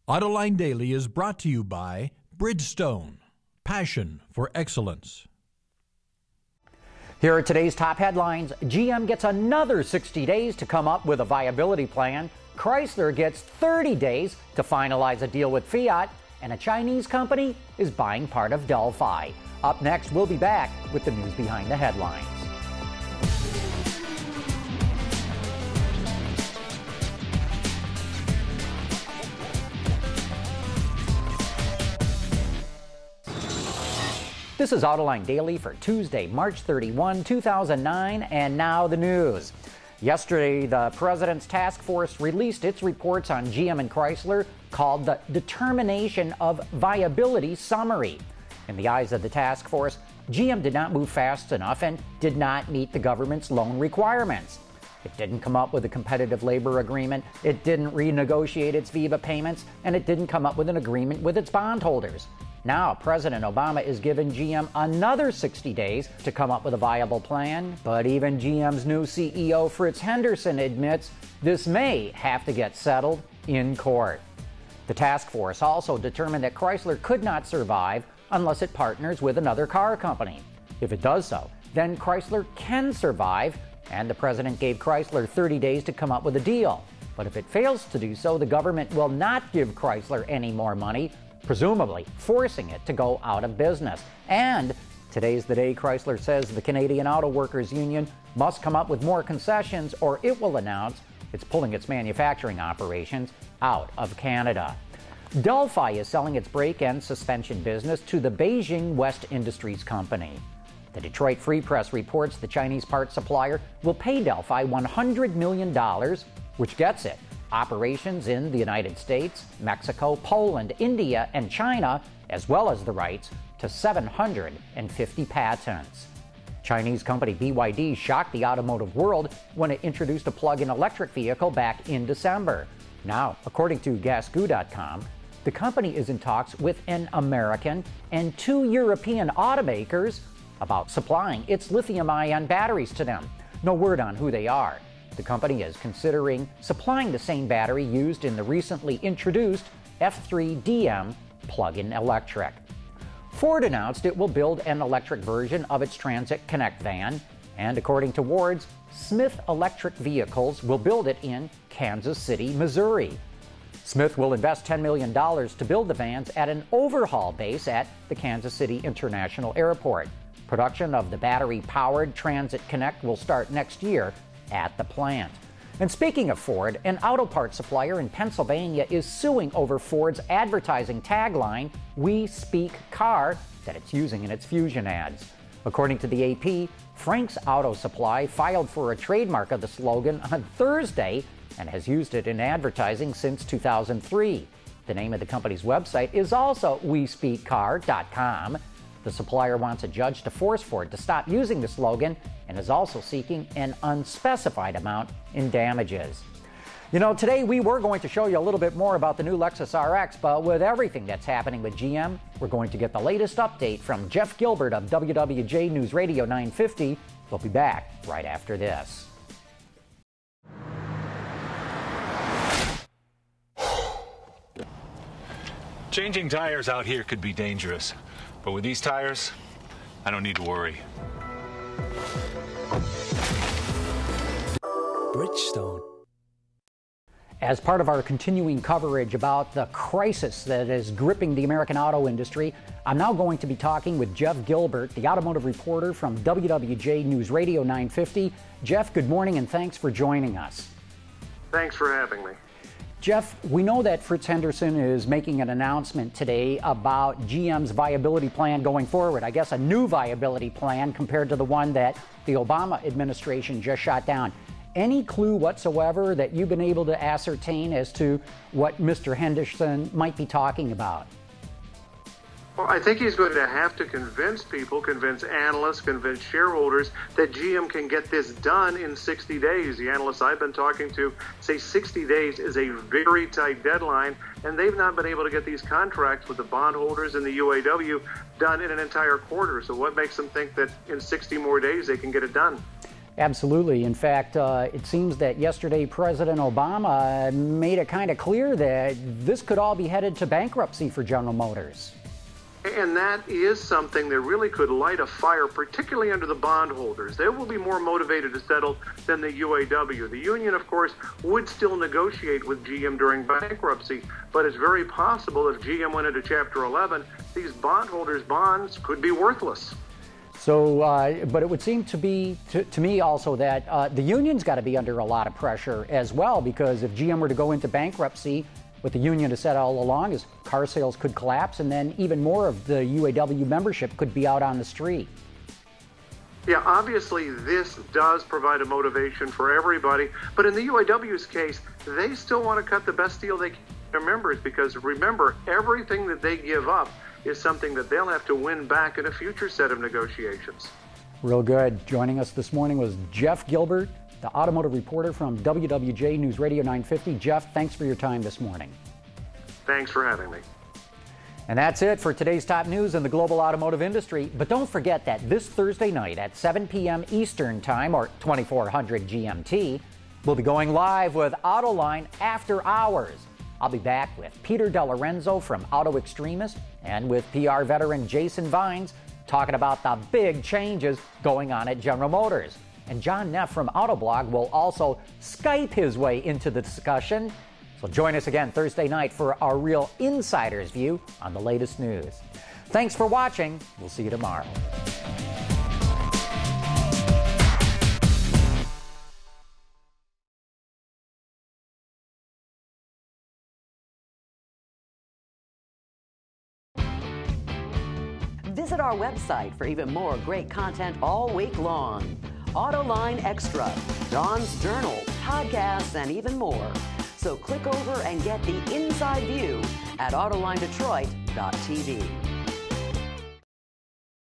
Autoline Daily is brought to you by Bridgestone, passion for excellence. Here are today's top headlines. GM gets another 60 days to come up with a viability plan. Chrysler gets 30 days to finalize a deal with Fiat. And a Chinese company is buying part of Delphi. Up next, we'll be back with the news behind the headlines. This is Autoline Daily for Tuesday, March 31, 2009, and now the news. Yesterday, the President's task force released its reports on GM and Chrysler called the Determination of Viability Summary. In the eyes of the task force, GM did not move fast enough and did not meet the government's loan requirements. It didn't come up with a competitive labor agreement, it didn't renegotiate its VIVA payments, and it didn't come up with an agreement with its bondholders. Now, President Obama is giving GM another 60 days to come up with a viable plan, but even GM's new CEO, Fritz Henderson, admits this may have to get settled in court. The task force also determined that Chrysler could not survive unless it partners with another car company. If it does so, then Chrysler can survive, and the president gave Chrysler 30 days to come up with a deal. But if it fails to do so, the government will not give Chrysler any more money, presumably forcing it to go out of business. And today's the day Chrysler says the Canadian Auto Workers Union must come up with more concessions, or it will announce it's pulling its manufacturing operations out of Canada. Delphi is selling its brake and suspension business to the Beijing West Industries Company. The Detroit Free Press reports the Chinese parts supplier will pay Delphi $100 million, which gets it operations in the United States, Mexico, Poland, India, and China, as well as the rights to 750 patents. Chinese company BYD shocked the automotive world when it introduced a plug-in electric vehicle back in December. Now, according to Gasgoo.com, the company is in talks with an American and 2 European automakers about supplying its lithium-ion batteries to them. No word on who they are. The company is considering supplying the same battery used in the recently introduced F3DM plug-in electric. Ford announced it will build an electric version of its Transit Connect van, and according to Ward's, Smith Electric Vehicles will build it in Kansas City, Missouri. Smith will invest $10 million to build the vans at an overhaul base at the Kansas City International Airport. Production of the battery-powered Transit Connect will start next year at the plant. And speaking of Ford, an auto parts supplier in Pennsylvania is suing over Ford's advertising tagline, "We Speak Car," that it's using in its Fusion ads. According to the AP, Frank's Auto Supply filed for a trademark of the slogan on Thursday and has used it in advertising since 2003. The name of the company's website is also WeSpeakCar.com. The supplier wants a judge to force Ford to stop using the slogan and is also seeking an unspecified amount in damages. You know, today we were going to show you a little bit more about the new Lexus RX, but with everything that's happening with GM, we're going to get the latest update from Jeff Gilbert of WWJ News Radio 950. We'll be back right after this. Changing tires out here could be dangerous, but with these tires, I don't need to worry. Bridgestone. As part of our continuing coverage about the crisis that is gripping the American auto industry, I'm now going to be talking with Jeff Gilbert, the automotive reporter from WWJ News Radio 950. Jeff, good morning and thanks for joining us. Thanks for having me. Jeff, we know that Fritz Henderson is making an announcement today about GM's viability plan going forward. I guess a new viability plan compared to the one that the Obama administration just shot down. Any clue whatsoever that you've been able to ascertain as to what Mr. Henderson might be talking about? Well, I think he's going to have to convince people, convince analysts, convince shareholders that GM can get this done in 60 days. The analysts I've been talking to say 60 days is a very tight deadline, and they've not been able to get these contracts with the bondholders and the UAW done in an entire quarter. So what makes them think that in 60 more days they can get it done? Absolutely. In fact, it seems that yesterday President Obama made it kind of clear that this could all be headed to bankruptcy for General Motors. And that is something that really could light a fire, particularly under the bondholders. They will be more motivated to settle than the UAW. The union, of course, would still negotiate with GM during bankruptcy, but it's very possible if GM went into Chapter 11, these bondholders' bonds could be worthless. So, but it would seem to be, to me also, that the union's got to be under a lot of pressure as well, because if GM were to go into bankruptcy, what the union has said all along is car sales could collapse, and then even more of the UAW membership could be out on the street. Yeah, obviously this does provide a motivation for everybody, but in the UAW's case, they still want to cut the best deal they can to members, because remember, everything that they give up is something that they'll have to win back in a future set of negotiations. Real good. Joining us this morning was Jeff Gilbert, the automotive reporter from WWJ News Radio 950. Jeff, thanks for your time this morning. Thanks for having me. And that's it for today's top news in the global automotive industry. But don't forget that this Thursday night at 7 p.m. Eastern Time, or 2400 GMT, we'll be going live with Autoline After Hours. I'll be back with Peter DeLorenzo from Auto Extremist and with PR veteran Jason Vines talking about the big changes going on at General Motors. And John Neff from Autoblog will also Skype his way into the discussion. So join us again Thursday night for our real insider's view on the latest news. Thanks for watching. We'll see you tomorrow. Visit our website for even more great content all week long. Autoline Extra, Dawn's Journal, podcasts, and even more. So click over and get the inside view at AutolineDetroit.tv.